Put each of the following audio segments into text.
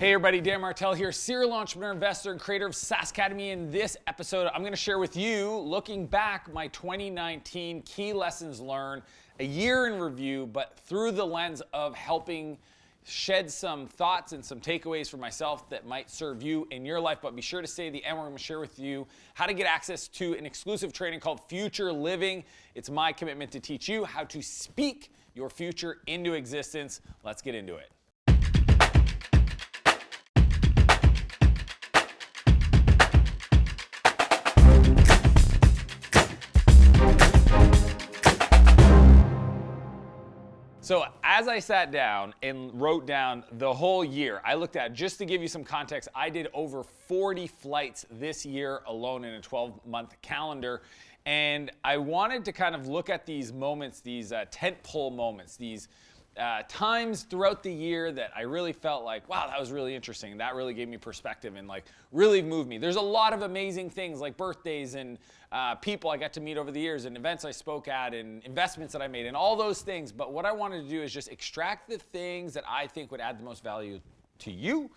Hey everybody, Dan Martell here, serial entrepreneur, investor, and creator of SAS Academy. In this episode, I'm going to share with you, looking back, my 2019 key lessons learned, a year in review, but through the lens of helping shed some thoughts and some takeaways for myself that might serve you in your life. But be sure to stay at the end where I'm going to share with you how to get access to an exclusive training called Future Living. It's my commitment to teach you how to speak your future into existence. Let's get into it. So as I sat down and wrote down the whole year, I looked at, just to give you some context, I did over 40 flights this year alone in a 12-month calendar. And I wanted to kind of look at these moments, these tentpole moments, these times throughout the year that I really felt like, wow, that was really interesting. That really gave me perspective and like really moved me. There's a lot of amazing things like birthdays and people I got to meet over the years and events I spoke at and investments that I made and all those things. But what I wanted to do is just extract the things that I think would add the most value to you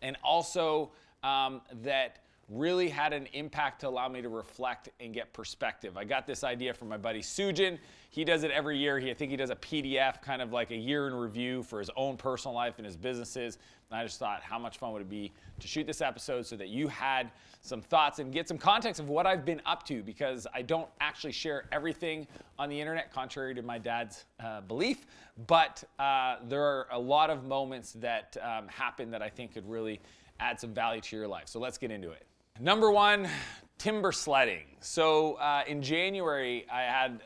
and also that really had an impact to allow me to reflect and get perspective. I got this idea from my buddy Sujin. He does it every year. I think he does a PDF, kind of like a year in review for his own personal life and his businesses. And I just thought, how much fun would it be to shoot this episode so that you had some thoughts and get some context of what I've been up to, because I don't actually share everything on the internet, contrary to my dad's belief. But there are a lot of moments that happen that I think could really add some value to your life. So let's get into it. Number one, timber sledding. So in January, I had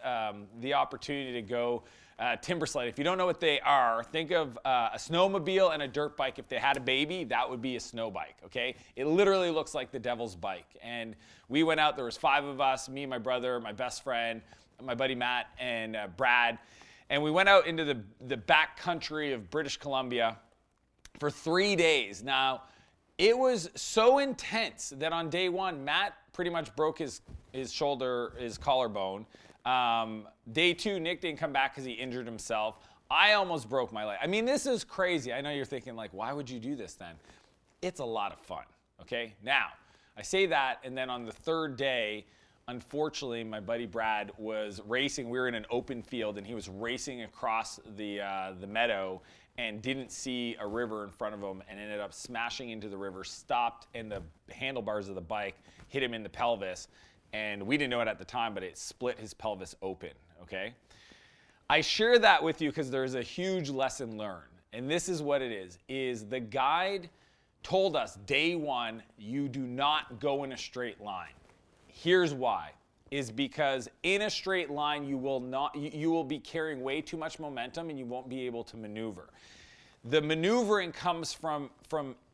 the opportunity to go timber sledding. If you don't know what they are, think of a snowmobile and a dirt bike. If they had a baby, that would be a snow bike, okay? It literally looks like the devil's bike. And we went out, there was 5 of us, me, my brother, my best friend, my buddy Matt, and Brad. And we went out into the back country of British Columbia for 3 days. Now, it was so intense that on day one, Matt pretty much broke his shoulder, his collarbone. Day 2, Nick didn't come back because he injured himself. I almost broke my leg. I mean, this is crazy. I know you're thinking, like, why would you do this then? It's a lot of fun, okay? Now, I say that, and then on the 3rd day, unfortunately, my buddy Brad was racing. We were in an open field, and he was racing across the meadow and didn't see a river in front of him and ended up smashing into the river, stopped, and the handlebars of the bike hit him in the pelvis. And we didn't know it at the time, but it split his pelvis open, okay? I share that with you because there's a huge lesson learned. And this is what it is the guide told us day 1, you do not go in a straight line. Here's why. Is because in a straight line, you will be carrying way too much momentum and you won't be able to maneuver. The maneuvering comes from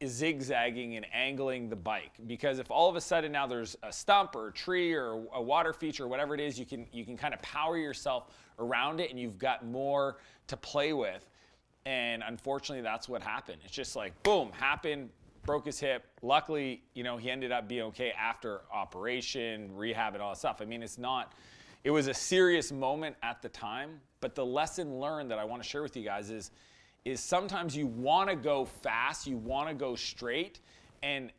zigzagging and angling the bike, because if all of a sudden now there's a stump or a tree or a water feature or whatever it is, you can kind of power yourself around it and you've got more to play with. And unfortunately, that's what happened. It's just like, boom, happened. Broke his hip. Luckily, he ended up being okay after operation, rehab, and all that stuff. I mean, it was a serious moment at the time, but the lesson learned that I want to share with you guys is sometimes you want to go fast, you want to go straight, and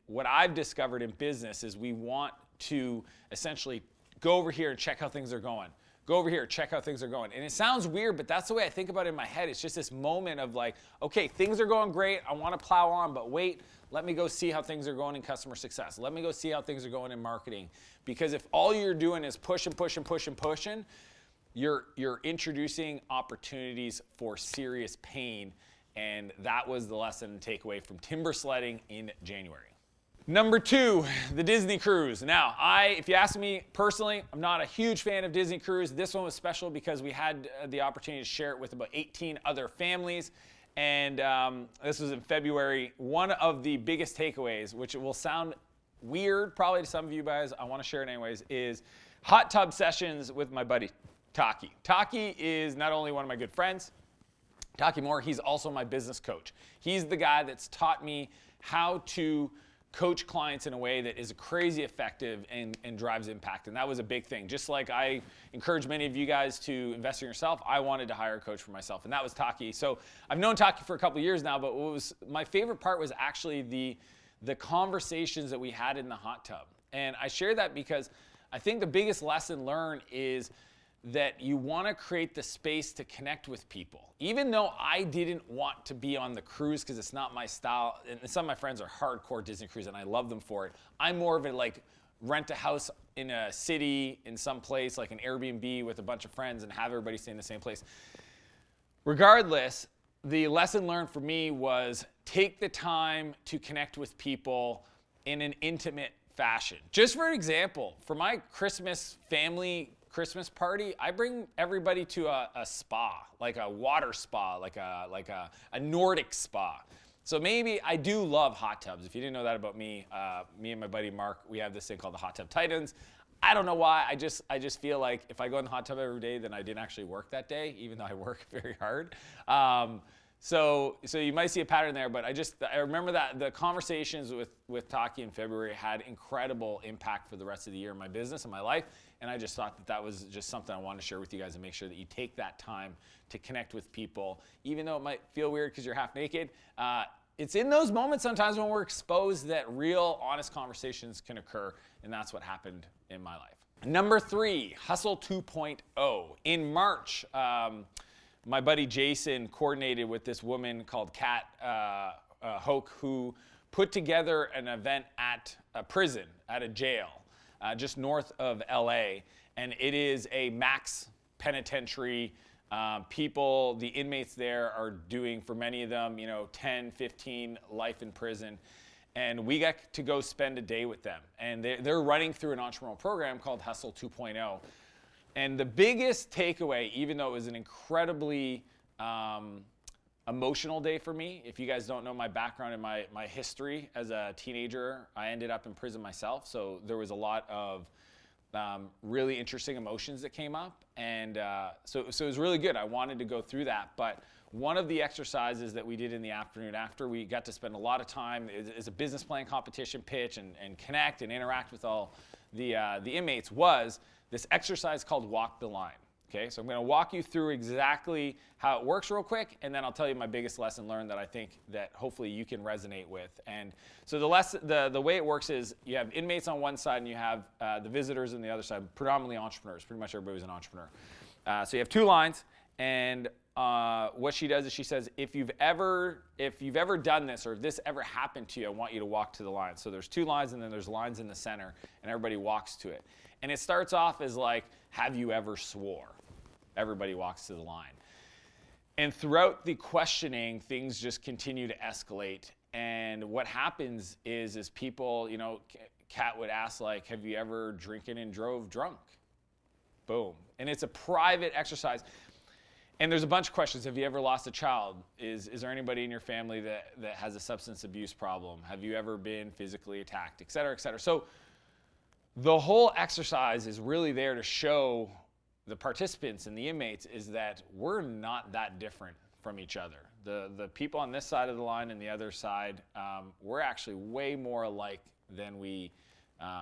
what I've discovered in business is we want to essentially go over here and check how things are going. Go over here, check how things are going. And it sounds weird, but that's the way I think about it in my head. It's just this moment of like, okay, things are going great. I want to plow on, but wait, let me go see how things are going in customer success. Let me go see how things are going in marketing. Because if all you're doing is pushing, you're introducing opportunities for serious pain. And that was the lesson and takeaway from timber sledding in January. Number 2, the Disney cruise. Now, if you ask me personally, I'm not a huge fan of Disney cruise. This one was special because we had the opportunity to share it with about 18 other families. And this was in February. One of the biggest takeaways, which will sound weird probably to some of you guys, I want to share it anyways, is hot tub sessions with my buddy Taki. Taki is not only one of my good friends, Taki Moore, he's also my business coach. He's the guy that's taught me how to coach clients in a way that is crazy effective and drives impact. And that was a big thing. Just like I encourage many of you guys to invest in yourself, I wanted to hire a coach for myself, and that was Taki. So I've known Taki for a couple of years now, but what was my favorite part was actually the conversations that we had in the hot tub. And I share that because I think the biggest lesson learned is that you want to create the space to connect with people. Even though I didn't want to be on the cruise because it's not my style, and some of my friends are hardcore Disney cruise and I love them for it. I'm more of a like rent a house in a city in some place like an Airbnb with a bunch of friends and have everybody stay in the same place. Regardless, the lesson learned for me was take the time to connect with people in an intimate fashion. Just for example, for my Christmas Christmas party, I bring everybody to a spa, like a water spa, like a Nordic spa. So maybe I do love hot tubs. If you didn't know that about me, me and my buddy Mark, we have this thing called the Hot Tub Titans. I don't know why. I just feel like if I go in the hot tub every day, then I didn't actually work that day, even though I work very hard. So you might see a pattern there, but I remember that the conversations with Taki in February had incredible impact for the rest of the year in my business and my life, and I just thought that was just something I wanted to share with you guys and make sure that you take that time to connect with people, even though it might feel weird because you're half naked. It's in those moments sometimes when we're exposed that real, honest conversations can occur, and that's what happened in my life. Number 3, Hustle 2.0. In March, my buddy Jason coordinated with this woman called Kat Hoke, who put together an event at a prison, at a jail, just north of LA. And it is a max penitentiary. The inmates there are doing, for many of them, 10, 15 life in prison. And we got to go spend a day with them. And they're running through an entrepreneurial program called Hustle 2.0. And the biggest takeaway, even though it was an incredibly emotional day for me, if you guys don't know my background and my history as a teenager, I ended up in prison myself. So there was a lot of really interesting emotions that came up. And so it was really good. I wanted to go through that. But one of the exercises that we did in the afternoon after we got to spend a lot of time is a business plan competition pitch and connect and interact with all the inmates was this exercise called Walk the Line. Okay, so I'm going to walk you through exactly how it works real quick, and then I'll tell you my biggest lesson learned that I think that hopefully you can resonate with. And so the way it works is you have inmates on one side and you have the visitors on the other side, predominantly entrepreneurs. Pretty much everybody's an entrepreneur. So you have 2 lines, and what she does is she says, if you've ever done this or if this ever happened to you, I want you to walk to the line. So there's 2 lines and then there's lines in the center, and everybody walks to it. And it starts off as like, have you ever swore? Everybody walks to the line. And throughout the questioning, things just continue to escalate. And what happens is people, Kat would ask, like, have you ever drinking and drove drunk? Boom. And it's a private exercise. And there's a bunch of questions. Have you ever lost a child? Is there anybody in your family that has a substance abuse problem? Have you ever been physically attacked, et cetera, et cetera? So the whole exercise is really there to show the participants and the inmates is that we're not that different from each other. The people on this side of the line and the other side, we're actually way more alike than we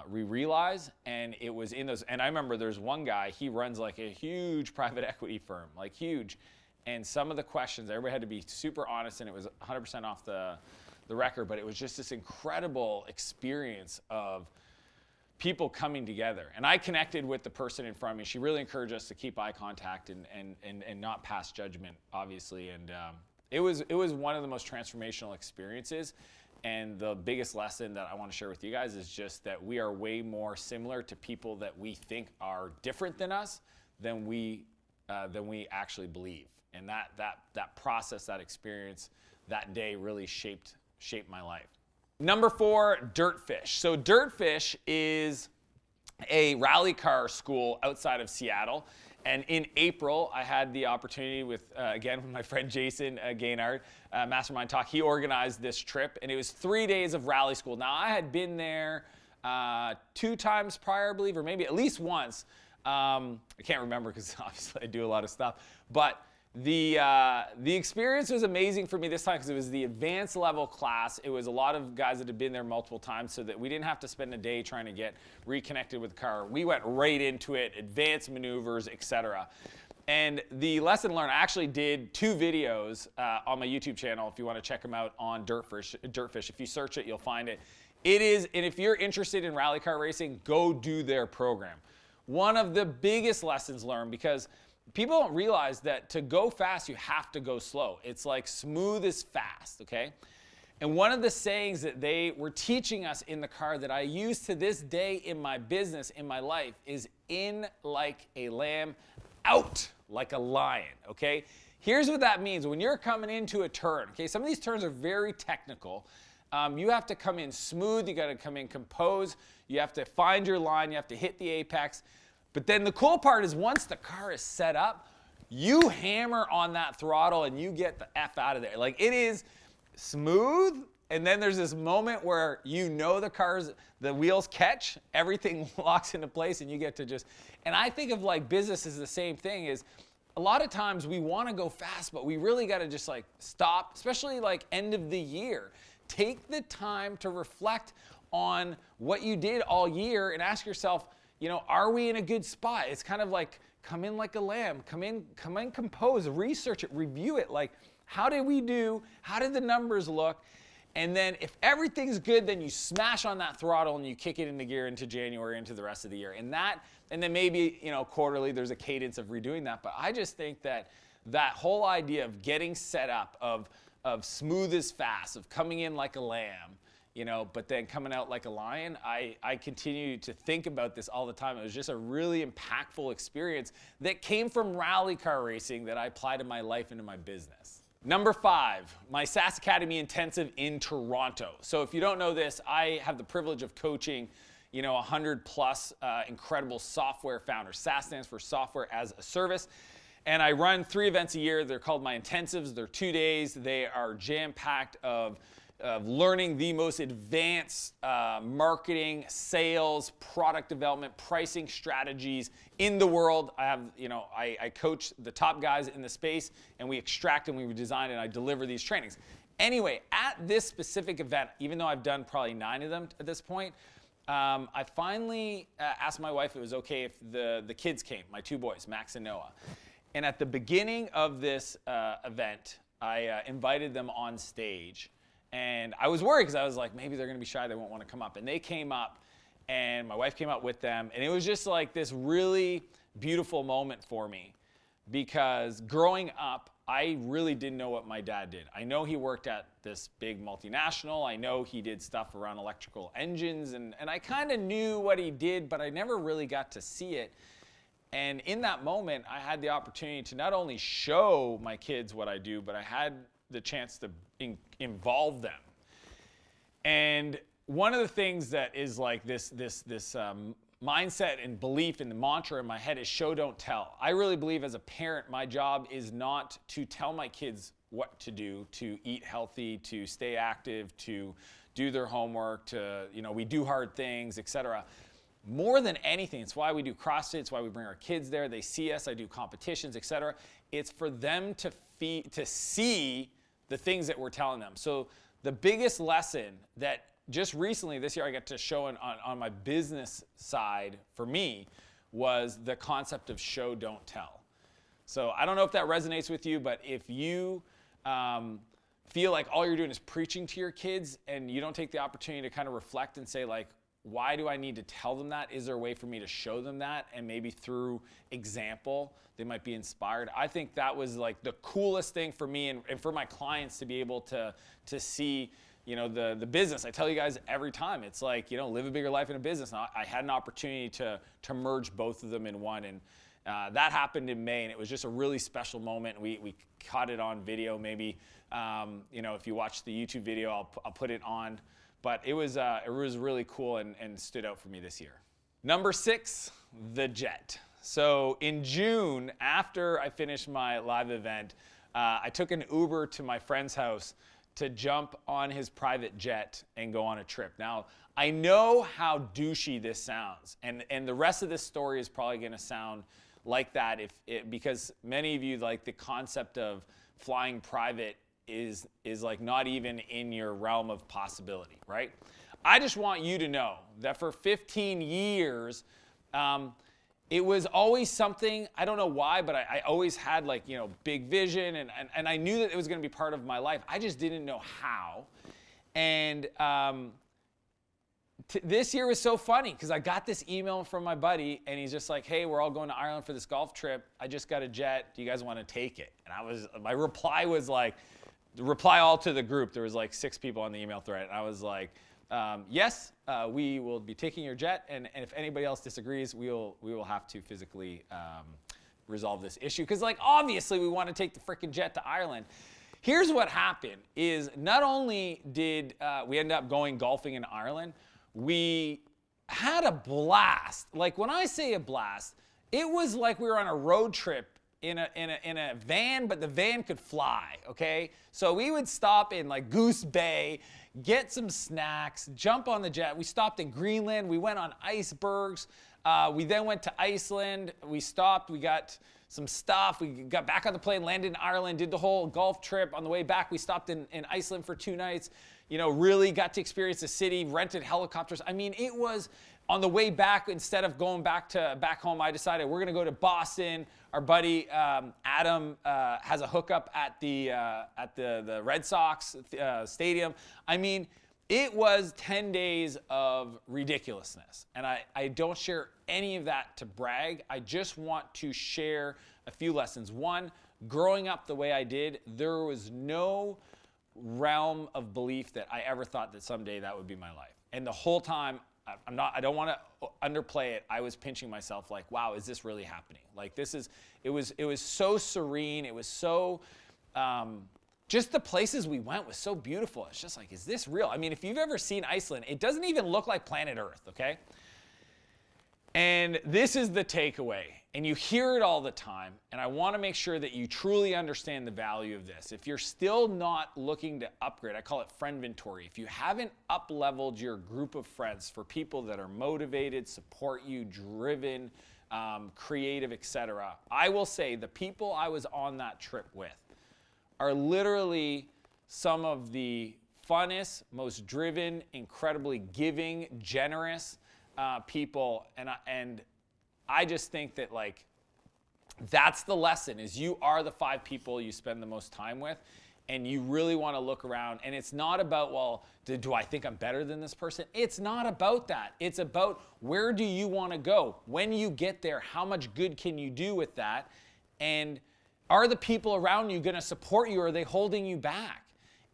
realize. And it was in those, and I remember there's one guy, he runs like a huge private equity firm, like huge. And some of the questions, everybody had to be super honest, and it was 100% off the record, but it was just this incredible experience of people coming together. And I connected with the person in front of me. She really encouraged us to keep eye contact and not pass judgment, obviously. And it was one of the most transformational experiences. And the biggest lesson that I want to share with you guys is just that we are way more similar to people that we think are different than us than we actually believe. And that process, that experience, that day really shaped my life. Number 4, Dirtfish. So Dirtfish is a rally car school outside of Seattle. And in April, I had the opportunity with my friend Jason Gaynard, Mastermind Talk. He organized this trip, and it was 3 days of rally school. Now, I had been there 2 times prior, I believe, or maybe at least once. I can't remember because obviously I do a lot of stuff. But The experience was amazing for me this time because it was the advanced level class. It was a lot of guys that had been there multiple times, so that we didn't have to spend a day trying to get reconnected with the car. We went right into it, advanced maneuvers, etc. And the lesson learned, I actually did 2 videos on my YouTube channel if you want to check them out on Dirtfish. If you search it, you'll find it. It is, and if you're interested in rally car racing, go do their program. One of the biggest lessons learned, because people don't realize that to go fast, you have to go slow. It's like smooth is fast, okay? And one of the sayings that they were teaching us in the car that I use to this day in my business, in my life, is in like a lamb, out like a lion, okay? Here's what that means. When you're coming into a turn, okay, some of these turns are very technical. You have to come in smooth, you gotta come in composed, you have to find your line, you have to hit the apex. But then the cool part is once the car is set up, you hammer on that throttle and you get the F out of there. Like, it is smooth, and then there's this moment where you know the wheels catch, everything locks into place, and you get to just, and I think of like business as the same thing. Is a lot of times we wanna go fast, but we really gotta just like stop, especially like end of the year. Take the time to reflect on what you did all year and ask yourself, you know, are we in a good spot? It's kind of like come in like a lamb, come in composed, research it, review it. Like, how did we do? How did the numbers look? And then if everything's good, then you smash on that throttle and you kick it into gear into January, into the rest of the year. And then maybe, you know, quarterly, there's a cadence of redoing that. But I just think that whole idea of getting set up, of smooth as fast, of coming in like a lamb, you know, but then coming out like a lion, I continue to think about this all the time. It was just a really impactful experience that came from rally car racing that I applied to my life and to my business. Number 5, my SAS Academy Intensive in Toronto. So if you don't know this, I have the privilege of coaching, you know, 100 plus incredible software founders. SAS stands for Software as a Service. And I run 3 events a year. They're called my intensives. They're 2 days. They are jam-packed of learning the most advanced marketing, sales, product development, pricing strategies in the world. I coach the top guys in the space, and we extract and we design and I deliver these trainings. Anyway, at this specific event, even though I've done probably 9 of them at this point, I finally asked my wife if it was okay if the kids came, my 2 boys, Max and Noah. And at the beginning of this event, I invited them on stage. And I was worried because I was like, maybe they're going to be shy, they won't want to come up. And they came up, and my wife came up with them. And it was just like this really beautiful moment for me, because growing up, I really didn't know what my dad did. I know he worked at this big multinational. I know he did stuff around electrical engines, and I kind of knew what he did, but I never really got to see it. And in that moment, I had the opportunity to not only show my kids what I do, but I had the chance to involve them. And one of the things that is like this mindset and belief in the mantra in my head is show, don't tell. I really believe as a parent, my job is not to tell my kids what to do, to eat healthy, to stay active, to do their homework, to, you know, we do hard things, etc. More than anything, it's why we do CrossFit, it's why we bring our kids there, they see us, I do competitions, etc. It's for them to see the things that we're telling them. So the biggest lesson that just recently this year I got to show on my business side for me was the concept of show, don't tell. So I don't know if that resonates with you, but if you feel like all you're doing is preaching to your kids and you don't take the opportunity to kind of reflect and say, like, why do I need to tell them that? Is there a way for me to show them that? And maybe through example, they might be inspired. I think that was like the coolest thing for me and for my clients to be able to see, you know, the business. I tell you guys every time, it's like, you know, live a bigger life in a business. And I had an opportunity to merge both of them in one. And that happened in May, and it was just a really special moment. We caught it on video. Maybe, you know, if you watch the YouTube video, I'll put it on. But it was really cool and stood out for me this year. Number 6, the jet. So in June, after I finished my live event, I took an Uber to my friend's house to jump on his private jet and go on a trip. Now, I know how douchey this sounds, and the rest of this story is probably going to sound like that because many of you, like, the concept of flying private is like not even in your realm of possibility, right? I just want you to know that for 15 years, it was always something, I don't know why, but I always had, like, you know, big vision, and I knew that it was going to be part of my life. I just didn't know how. And this year was so funny because I got this email from my buddy, and he's just like, hey, we're all going to Ireland for this golf trip. I just got a jet. Do you guys want to take it? And my reply was like, reply all to the group. There was like 6 people on the email thread. And I was like, yes, we will be taking your jet. And if anybody else disagrees, we will have to physically resolve this issue. Because, like, obviously we want to take the freaking jet to Ireland. Here's what happened is not only did we end up going golfing in Ireland, we had a blast. Like, when I say a blast, it was like we were on a road trip in a van, but the van could fly, okay? So we would stop in, like, Goose Bay, get some snacks, jump on the jet. We stopped in Greenland. We went on icebergs. We then went to Iceland. We stopped. We got some stuff. We got back on the plane, landed in Ireland, did the whole golf trip. On the way back, we stopped in Iceland for 2 nights. You know, really got to experience the city, rented helicopters. I mean, it was, on the way back, instead of going back home, I decided we're going to go to Boston. Our buddy Adam has a hookup at the Red Sox stadium. I mean, it was 10 days of ridiculousness. And I don't share any of that to brag. I just want to share a few lessons. One, growing up the way I did, there was no realm of belief that I ever thought that someday that would be my life. And the whole time, I don't want to underplay it. I was pinching myself like, wow, is this really happening? Like, it was so serene. It was so, just the places we went was so beautiful. It's just like, is this real? I mean, if you've ever seen Iceland, it doesn't even look like planet Earth, okay? And this is the takeaway. And you hear it all the time. And I want to make sure that you truly understand the value of this. If you're still not looking to upgrade, I call it friendventory. If you haven't up-leveled your group of friends for people that are motivated, support you, driven, creative, etc., I will say the people I was on that trip with are literally some of the funnest, most driven, incredibly giving, generous people. And I just think that, like, that's the lesson, is you are the 5 people you spend the most time with, and you really want to look around. And it's not about, well, do I think I'm better than this person? It's not about that. It's about, where do you want to go? When you get there, how much good can you do with that? And are the people around you going to support you, or are they holding you back?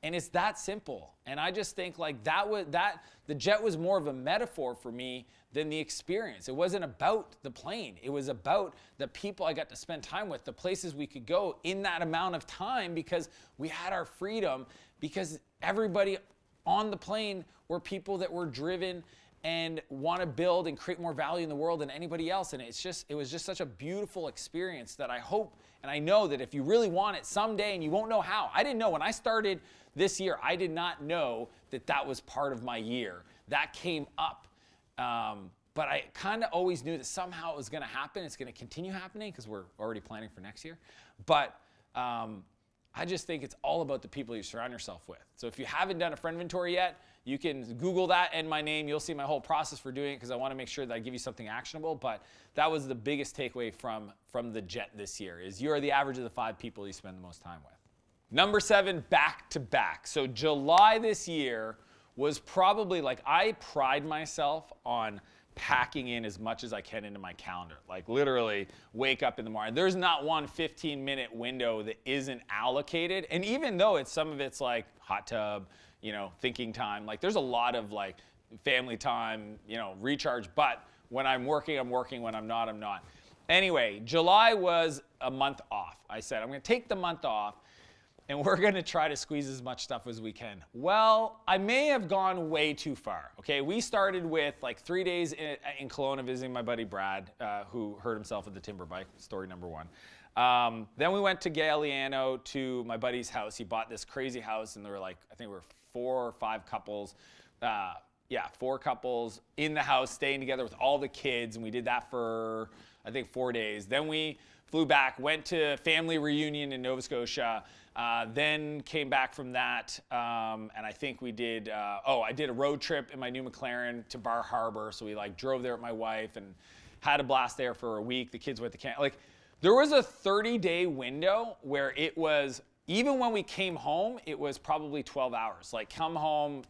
And it's that simple. And I just think, like, the jet was more of a metaphor for me than the experience. It wasn't about the plane. It was about the people I got to spend time with, the places we could go in that amount of time, because we had our freedom, because everybody on the plane were people that were driven and want to build and create more value in the world than anybody else. And it was just such a beautiful experience that I hope, and I know that if you really want it someday, and you won't know how. I didn't know when I started this year, I did not know that was part of my year. That came up. But I kind of always knew that somehow it was going to happen. It's going to continue happening because we're already planning for next year. But I just think it's all about the people you surround yourself with. So if you haven't done a friendventory yet, you can Google that and my name. You'll see my whole process for doing it, because I want to make sure that I give you something actionable. But that was the biggest takeaway from the jet this year, is you are the average of the 5 people you spend the most time with. Number 7, back to back. So July this year was probably, like, I pride myself on packing in as much as I can into my calendar. Like, literally wake up in the morning. There's not one 15-minute window that isn't allocated. And even though some of it's like hot tub, you know, thinking time, like, there's a lot of, like, family time, you know, recharge. But when I'm working, I'm working. When I'm not, I'm not. Anyway, July was a month off. I said, I'm going to take the month off, and we're going to try to squeeze as much stuff as we can. Well, I may have gone way too far. Okay, we started with, like, 3 days in Kelowna visiting my buddy Brad, who hurt himself at the timber bike, story number 1. Then we went to Galiano to my buddy's house. He bought this crazy house, and there were, like, I think we were 4 or 5 couples. 4 couples in the house staying together with all the kids, and we did that for, I think, 4 days. Then we flew back, went to family reunion in Nova Scotia, then came back from that, and I think we did, I did a road trip in my new McLaren to Bar Harbor, so we like drove there with my wife and had a blast there for a week. The kids went to camp. Like, there was a 30-day window where it was, even when we came home, it was probably 12 hours. Like, come home,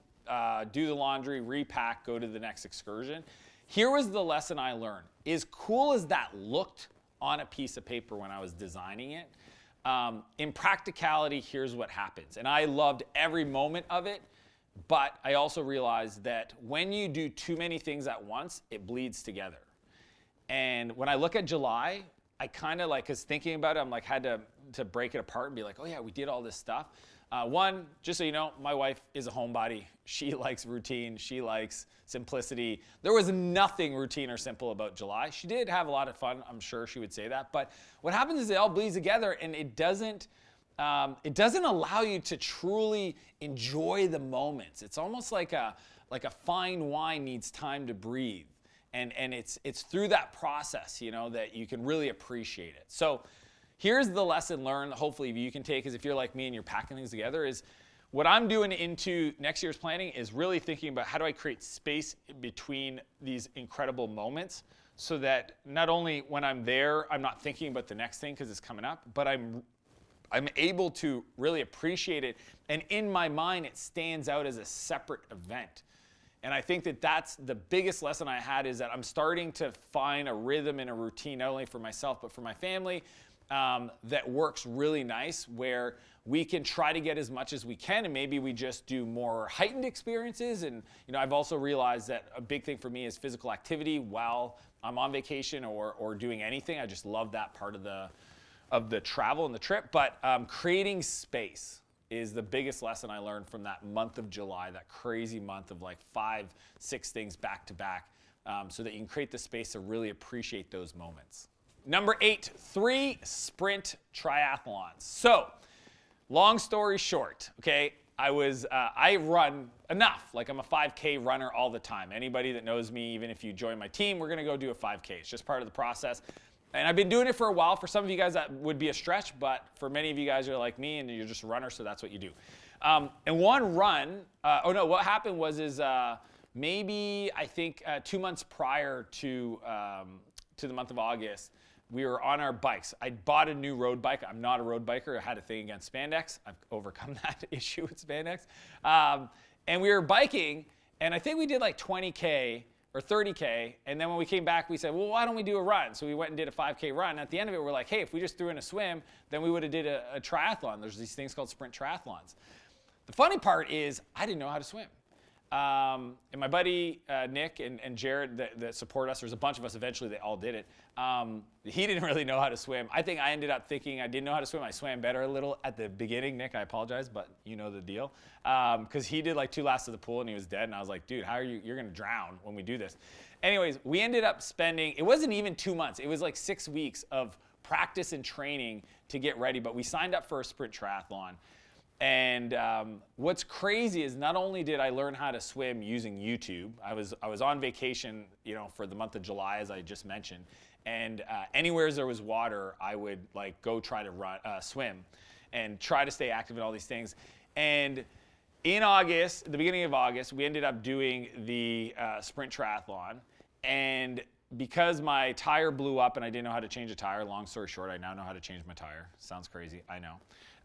do the laundry, repack, go to the next excursion. Here was the lesson I learned. As cool as that looked on a piece of paper when I was designing it, in practicality, here's what happens. And I loved every moment of it, but I also realized that when you do too many things at once, it bleeds together. And when I look at July, I kind of like, because thinking about it, I'm like, had to break it apart and be like, oh yeah, we did all this stuff. One, just so you know, my wife is a homebody. She likes routine. She likes simplicity. There was nothing routine or simple about July. She did have a lot of fun. I'm sure she would say that. But what happens is it all bleeds together, and it doesn't allow you to truly enjoy the moments. It's almost like a fine wine needs time to breathe. And it's through that process, you know, that you can really appreciate it. So here's the lesson learned, hopefully you can take, is if you're like me and you're packing things together, is what I'm doing into next year's planning is really thinking about how do I create space between these incredible moments so that not only when I'm there, I'm not thinking about the next thing because it's coming up, but I'm able to really appreciate it. And in my mind, it stands out as a separate event. And I think that that's the biggest lesson I had, is that I'm starting to find a rhythm and a routine, not only for myself, but for my family, that works really nice, where we can try to get as much as we can, and maybe we just do more heightened experiences. And you know, I've also realized that a big thing for me is physical activity while I'm on vacation or doing anything. I just love that part of the travel and the trip. But creating space is the biggest lesson I learned from that month of July, that crazy month of like 5-6 things back to back, so that you can create the space to really appreciate those moments. Number 8, 3 sprint triathlons. So, long story short, okay, I run enough. Like, I'm a 5K runner all the time. Anybody that knows me, even if you join my team, we're gonna go do a 5K. It's just part of the process. And I've been doing it for a while. For some of you guys, that would be a stretch, but for many of you guys, you're like me and you're just a runner, so that's what you do. And one run, what happened was maybe I think 2 months prior to the month of August, we were on our bikes. I bought a new road bike. I'm not a road biker. I had a thing against spandex. I've overcome that issue with spandex. And we were biking, and I think we did like 20K or 30K, and then when we came back, we said, well, why don't we do a run? So we went and did a 5K run. At the end of it, we're like, hey, if we just threw in a swim, then we would have did a triathlon. There's these things called sprint triathlons. The funny part is I didn't know how to swim. And my buddy Nick and Jared that support us, there's a bunch of us, eventually they all did it. He didn't really know how to swim. I think I ended up thinking I didn't know how to swim. I swam better a little at the beginning. Nick, I apologize, but you know the deal. Because he did like 2 laps of the pool and he was dead, and I was like, dude, how are you're gonna drown when we do this. Anyways, we ended up spending, it wasn't even 2 months, it was like 6 weeks of practice and training to get ready, but we signed up for a sprint triathlon. And what's crazy is not only did I learn how to swim using YouTube, I was on vacation, you know, for the month of July, as I just mentioned, and anywhere there was water, I would like go try to swim and try to stay active in all these things. And in August, the beginning of August, we ended up doing the sprint triathlon, and because my tire blew up and I didn't know how to change a tire, long story short, I now know how to change my tire. Sounds crazy, I know.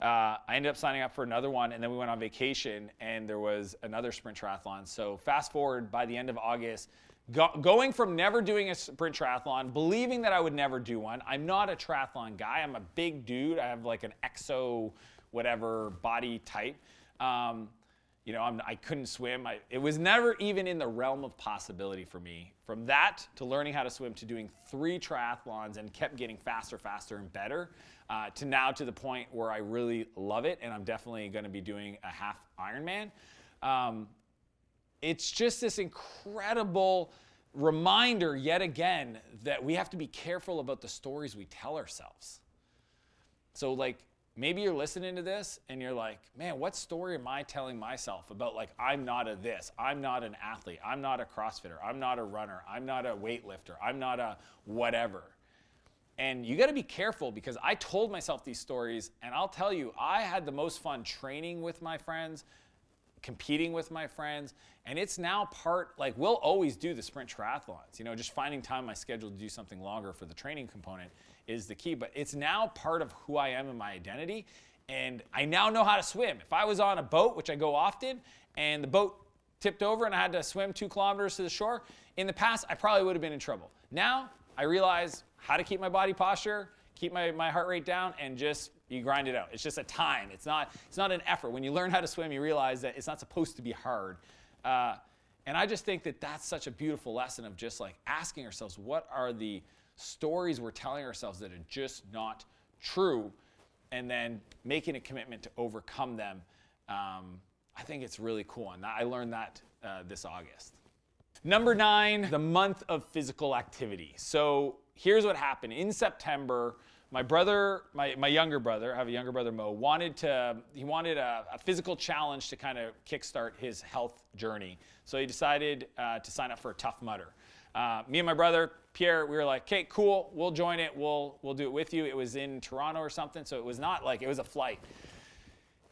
I ended up signing up for another one, and then we went on vacation, and there was another sprint triathlon. So fast forward, by the end of August, going from never doing a sprint triathlon, believing that I would never do one. I'm not a triathlon guy. I'm a big dude. I have like an exo whatever body type. You know, I couldn't swim. It was never even in the realm of possibility for me. From that to learning how to swim to doing 3 triathlons and kept getting faster and better, to now to the point where I really love it, and I'm definitely going to be doing a half Ironman. It's just this incredible reminder yet again that we have to be careful about the stories we tell ourselves. So like, maybe you're listening to this and you're like, man, what story am I telling myself about, like, I'm not a this, I'm not an athlete, I'm not a CrossFitter, I'm not a runner, I'm not a weightlifter, I'm not a whatever. And you got to be careful, because I told myself these stories, and I'll tell you, I had the most fun training with my friends, competing with my friends, and it's now part, like, we'll always do the sprint triathlons. You know, just finding time in my schedule to do something longer for the training component is the key, but it's now part of who I am and my identity, and I now know how to swim. If I was on a boat, which I go often, and the boat tipped over and I had to swim 2 kilometers to the shore, in the past, I probably would have been in trouble. Now, I realize how to keep my body posture, keep my heart rate down, and just, you grind it out. It's just a time. It's not an effort. When you learn how to swim, you realize that it's not supposed to be hard. And I just think that that's such a beautiful lesson of just, like, asking ourselves, what are the stories we're telling ourselves that are just not true, and then making a commitment to overcome them. I think it's really cool, and I learned that this August. Number 9, the month of physical activity. So here's what happened. In September, my brother, my younger brother, I have a younger brother, Mo, wanted a physical challenge to kind of kickstart his health journey. So he decided to sign up for a Tough Mudder. Me and my brother, Pierre, we were like, okay, cool, we'll join it, we'll do it with you. It was in Toronto or something, so it was not like, it was a flight.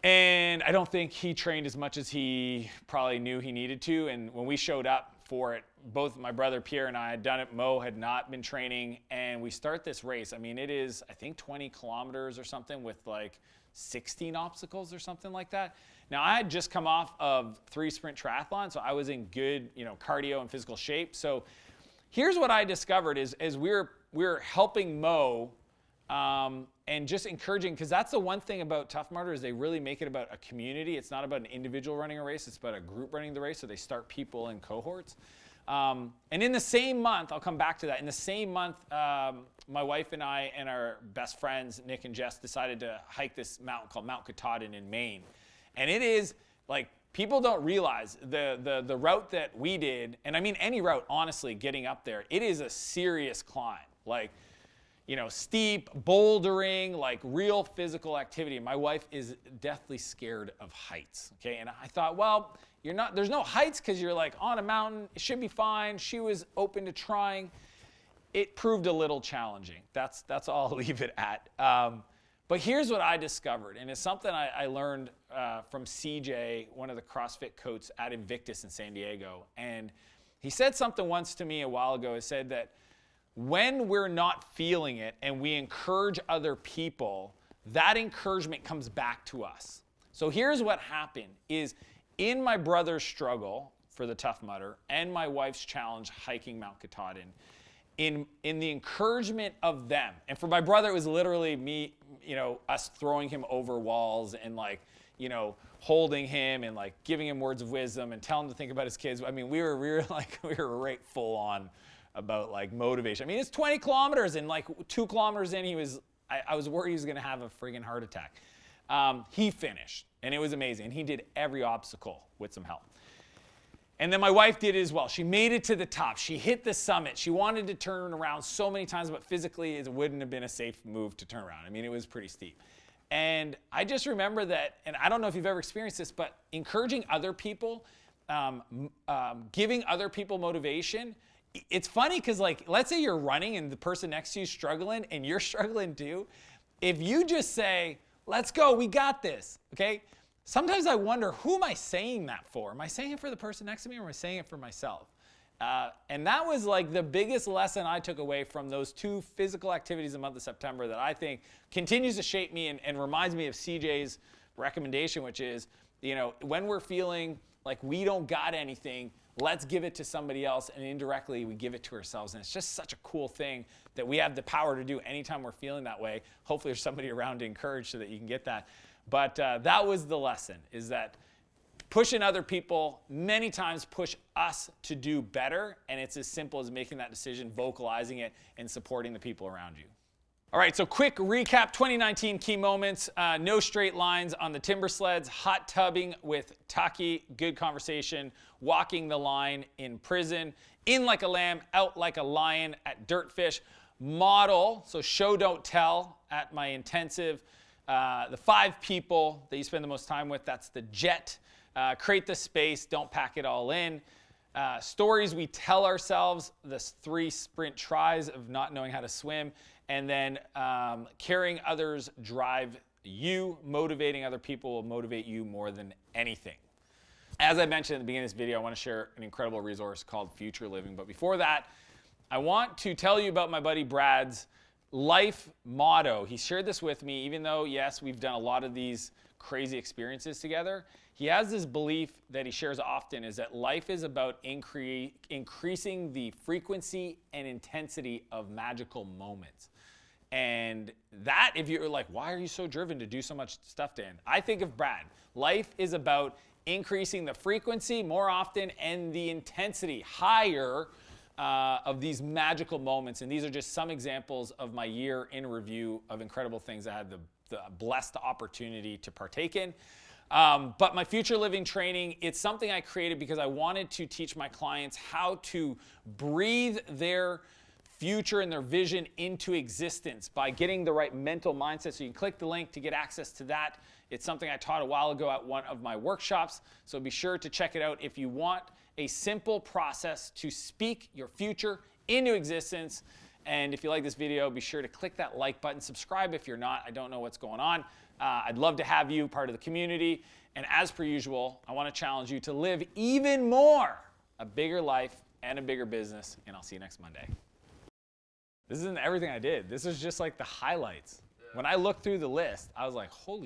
And I don't think he trained as much as he probably knew he needed to. And when we showed up for it, both my brother Pierre and I had done it. Mo had not been training, and we start this race. I mean, it is, I think, 20 kilometers or something with like 16 obstacles or something like that. Now, I had just come off of 3 sprint triathlons, so I was in good, cardio and physical shape. So here's what I discovered is as we're helping Mo and just encouraging, because that's the one thing about Tough Mudder is they really make it about a community. It's not about an individual running a race. It's about a group running the race, so they start people in cohorts. And in the same month, I'll come back to that. In the same month, my wife and I and our best friends, Nick and Jess, decided to hike this mountain called Mount Katahdin in Maine. And it is, like, people don't realize the route that we did, and I mean any route, honestly, getting up there, it is a serious climb. Like, steep, bouldering, like real physical activity. My wife is deathly scared of heights, okay? And I thought, well, there's no heights because you're like on a mountain, it should be fine. She was open to trying. It proved a little challenging. That's all I'll leave it at. But here's what I discovered, and it's something I learned from CJ, one of the CrossFit coaches at Invictus in San Diego. And he said something once to me a while ago. He said that when we're not feeling it and we encourage other people, that encouragement comes back to us. So here's what happened is in my brother's struggle for the Tough Mudder and my wife's challenge hiking Mount Katahdin, in the encouragement of them, and for my brother it was literally me, us throwing him over walls and like, holding him and like giving him words of wisdom and telling him to think about his kids. I mean, we were right full on about like motivation. I mean, it's 20 kilometers and like 2 kilometers in, I was worried he was gonna have a friggin' heart attack. He finished, and it was amazing. And he did every obstacle with some help. And then my wife did it as well. She made it to the top. She hit the summit. She wanted to turn around so many times, but physically it wouldn't have been a safe move to turn around. I mean, it was pretty steep. And I just remember that, and I don't know if you've ever experienced this, but encouraging other people, giving other people motivation. It's funny because, like, let's say you're running and the person next to you is struggling and you're struggling too. If you just say, let's go, we got this, okay? Sometimes I wonder, who am I saying that for? Am I saying it for the person next to me, or am I saying it for myself? And that was like the biggest lesson I took away from those 2 physical activities in the month of September that I think continues to shape me and reminds me of CJ's recommendation, which is, when we're feeling like we don't got anything, let's give it to somebody else, and indirectly we give it to ourselves. And it's just such a cool thing that we have the power to do anytime we're feeling that way. Hopefully there's somebody around to encourage so that you can get that. But that was the lesson, is that pushing other people many times push us to do better, and it's as simple as making that decision, vocalizing it, and supporting the people around you. All right, so quick recap, 2019 key moments. No straight lines on the timber sleds, hot tubbing with Taki, good conversation, walking the line in prison, in like a lamb, out like a lion at Dirtfish, model, so show don't tell at my intensive, The 5 people that you spend the most time with, that's the jet. Create the space, don't pack it all in. Stories we tell ourselves, the 3 sprint tries of not knowing how to swim, and then carrying others drive you. Motivating other people will motivate you more than anything. As I mentioned at the beginning of this video, I want to share an incredible resource called Future Living. But before that, I want to tell you about my buddy Brad's life motto. He shared this with me, even though, yes, we've done a lot of these crazy experiences together. He has this belief that he shares often, is that life is about increasing the frequency and intensity of magical moments. And that, if you're like, why are you so driven to do so much stuff, Dan? I think of Brad. Life is about increasing the frequency more often and the intensity higher of these magical moments. And these are just some examples of my year in review of incredible things I had the blessed opportunity to partake in. But my Future Living training, it's something I created because I wanted to teach my clients how to breathe their future and their vision into existence by getting the right mental mindset. So you can click the link to get access to that. It's something I taught a while ago at one of my workshops. So be sure to check it out if you want a simple process to speak your future into existence. And if you like this video, be sure to click that like button. Subscribe if you're not. I don't know what's going on. I'd love to have you part of the community. And as per usual, I want to challenge you to live even more, a bigger life and a bigger business. And I'll see you next Monday. This isn't everything I did. This is just like the highlights. When I looked through the list, I was like, holy